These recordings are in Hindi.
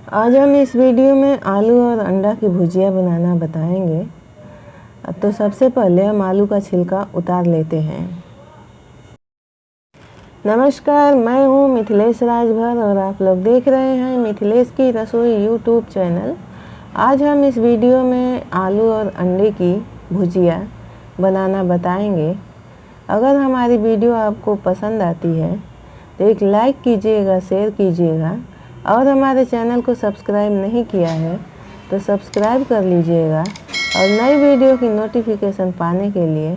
आज हम इस वीडियो में आलू और अंडा की भुजिया बनाना बताएंगे। तो सबसे पहले हम आलू का छिलका उतार लेते हैं। नमस्कार, मैं हूँ मिथिलेश राजभर और आप लोग देख रहे हैं मिथिलेश की रसोई यूट्यूब चैनल। आज हम इस वीडियो में आलू और अंडे की भुजिया बनाना बताएंगे। अगर हमारी वीडियो आपको पसंद आती है तो एक लाइक कीजिएगा, शेयर कीजिएगा और हमारे चैनल को सब्सक्राइब नहीं किया है तो सब्सक्राइब कर लीजिएगा और नई वीडियो की नोटिफिकेशन पाने के लिए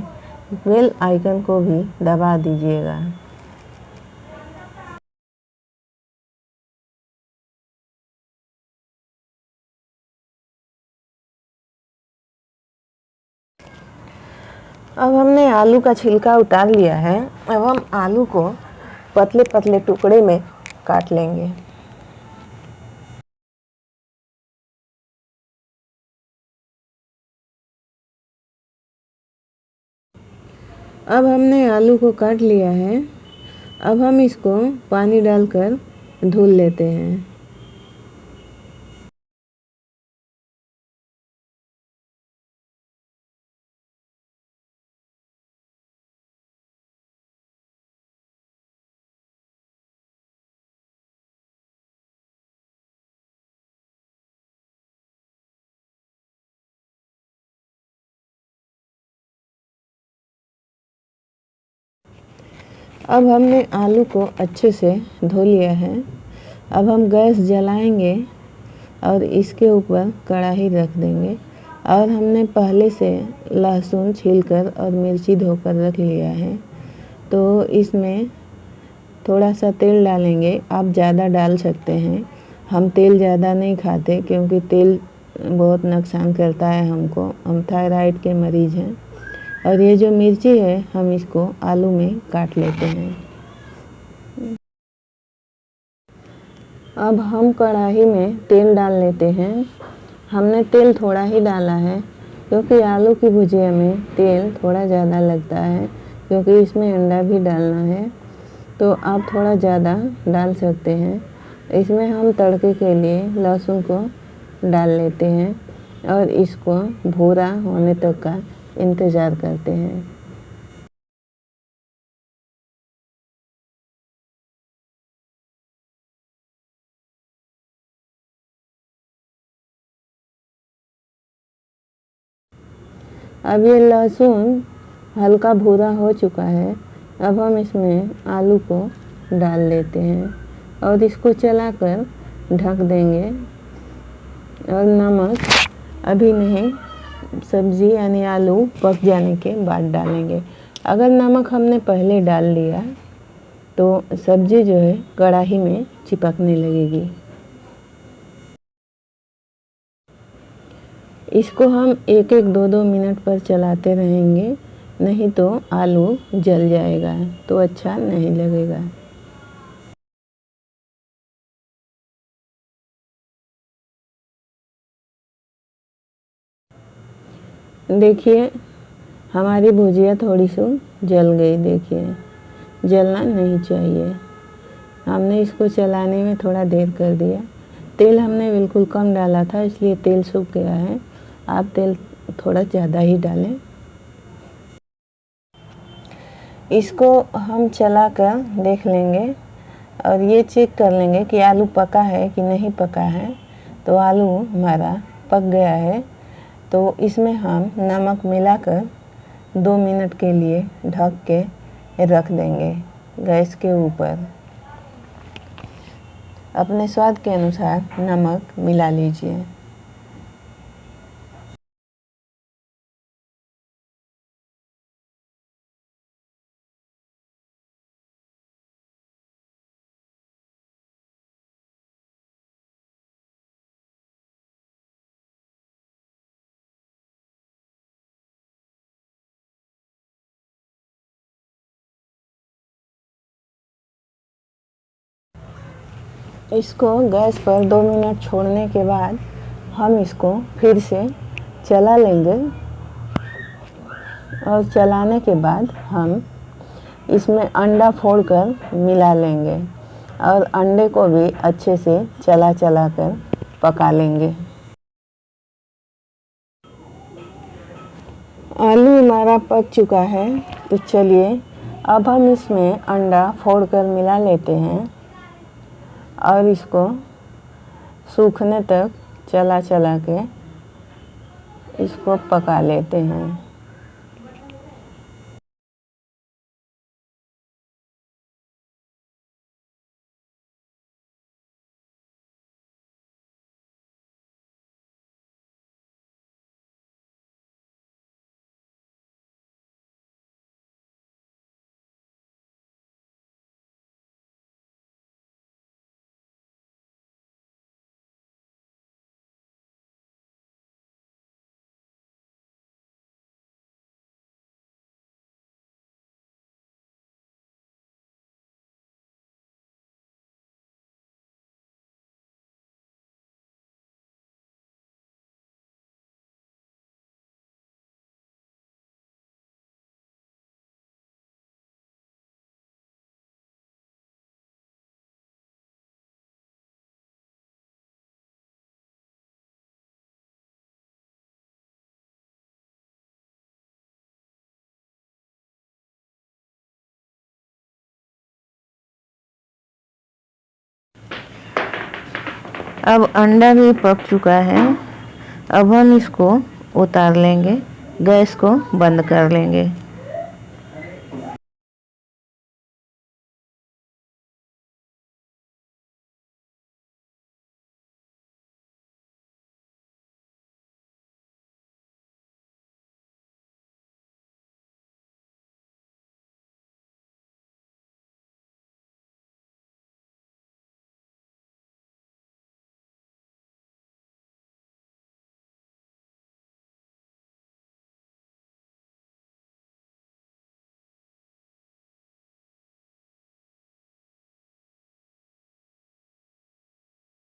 बेल आइकन को भी दबा दीजिएगा। अब हमने आलू का छिलका उतार लिया है। अब हम आलू को पतले पतले टुकड़े में काट लेंगे। अब हमने आलू को काट लिया है। अब हम इसको पानी डालकर धुल लेते हैं। अब हमने आलू को अच्छे से धो लिया है। अब हम गैस जलाएंगे और इसके ऊपर कढ़ाई रख देंगे और हमने पहले से लहसुन छीलकर और मिर्ची धोकर रख लिया है। तो इसमें थोड़ा सा तेल डालेंगे। आप ज़्यादा डाल सकते हैं। हम तेल ज़्यादा नहीं खाते क्योंकि तेल बहुत नुकसान करता है हमको। हम थायराइड के मरीज़ हैं। और ये जो मिर्ची है हम इसको आलू में काट लेते हैं। अब हम कढ़ाई में तेल डाल लेते हैं। हमने तेल थोड़ा ही डाला है क्योंकि आलू की भुजिया में तेल थोड़ा ज़्यादा लगता है, क्योंकि इसमें अंडा भी डालना है। तो आप थोड़ा ज़्यादा डाल सकते हैं। इसमें हम तड़के के लिए लहसुन को डाल लेते हैं और इसको भूरा होने तक का इंतज़ार करते हैं। अब ये लहसुन हल्का भूरा हो चुका है। अब हम इसमें आलू को डाल लेते हैं और इसको चलाकर ढक देंगे। और नमक अभी नहीं, सब्ज़ी यानी आलू पक जाने के बाद डालेंगे। अगर नमक हमने पहले डाल लिया तो सब्ज़ी जो है कढ़ाई में चिपकने लगेगी। इसको हम एक एक दो दो मिनट पर चलाते रहेंगे, नहीं तो आलू जल जाएगा तो अच्छा नहीं लगेगा। देखिए हमारी भुजिया थोड़ी सी जल गई। देखिए जलना नहीं चाहिए। हमने इसको चलाने में थोड़ा देर कर दिया। तेल हमने बिल्कुल कम डाला था, इसलिए तेल सूख गया है। आप तेल थोड़ा ज़्यादा ही डालें। इसको हम चलाकर देख लेंगे और ये चेक कर लेंगे कि आलू पका है कि नहीं पका है। तो आलू हमारा पक गया है। तो इसमें हम नमक मिलाकर 2 मिनट के लिए ढक के रख देंगे गैस के ऊपर। अपने स्वाद के अनुसार नमक मिला लीजिए। इसको गैस पर 2 मिनट छोड़ने के बाद हम इसको फिर से चला लेंगे और चलाने के बाद हम इसमें अंडा फोड़कर मिला लेंगे और अंडे को भी अच्छे से चला कर पका लेंगे। आलू हमारा पक चुका है, तो चलिए अब हम इसमें अंडा फोड़कर मिला लेते हैं और इसको सूखने तक चला चला के इसको पका लेते हैं। अब अंडा भी पक चुका है। अब हम इसको उतार लेंगे, गैस को बंद कर लेंगे।